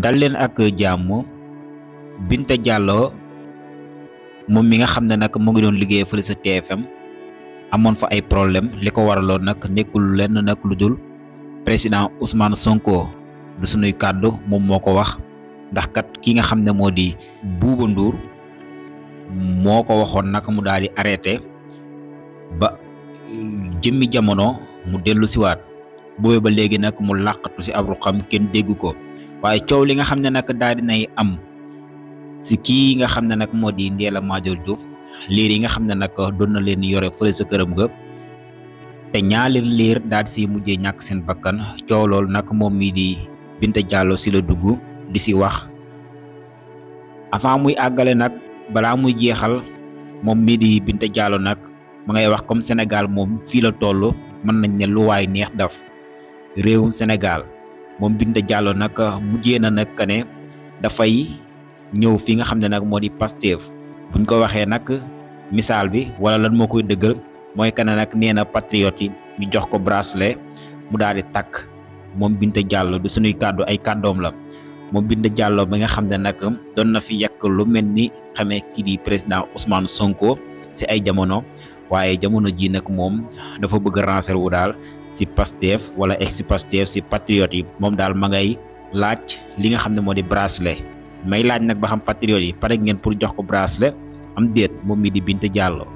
dal leen ak jàmm. Binta Diallo moom mi nga xam ne nag mu ngi doon liggéey fële sa TFM amoon fa ay problème li ko waraloon nag nekkul lenn nag lu dul président Ousmane Sonko du sunuy kàddu moom moo ko wax ndax kat ki nga xam ne moo di Bouba Ndour moo ko waxoon nag mu daal di arrêté ba jëmmi jamono mu dellu siwaat boobee ba léegi nag mu làqatu si ab ruqam kenn dégg ko waaye coow li nga xam ne nag daal dinay am si kii nga xam ne nag moo di Ndella Madior Diouf liir yi nga xam ne nag doon na leen yore fële sa këram ga te ñaari liir daal si mujjee ñàkk seen bakkan coow loolu nag moom mii di Binta Diallo si la dugg di si wax avant muy àggale nag balaa muy jeexal moom mii di Binta Diallo nag ma ngay wax comme Sénégal moom fii la toll mën nañ ne lu waay neex daf réewum Sénégal moom Binta Diallo nag mujjee na nag ne dafay ñëw fi nga xam ne nag moo di Pastef buñ ko waxee nag misaal bi wala lan moo koy dëggal mooy que ne nag nee na patriote yi ñu jox ko bracelet mu daal di takk moom Binta Diallo du suñuy kàddu ay kàddoom la moom Binta Diallo bi nga xam ne nag doon na fi yàq lu mel ni xamee kii di président Ousmane Sonko si ay jamono waaye jamono ji nag moom dafa bëgg rancer wu daal si Pastef wala ex Pastef si patriote yi moom daal ma ngay laaj li nga xam ne moo di bracelet. may laaj nag ba xam patriote yi pare ngeen pour jox ko bracelet am déet moom mi di Binta Diallo.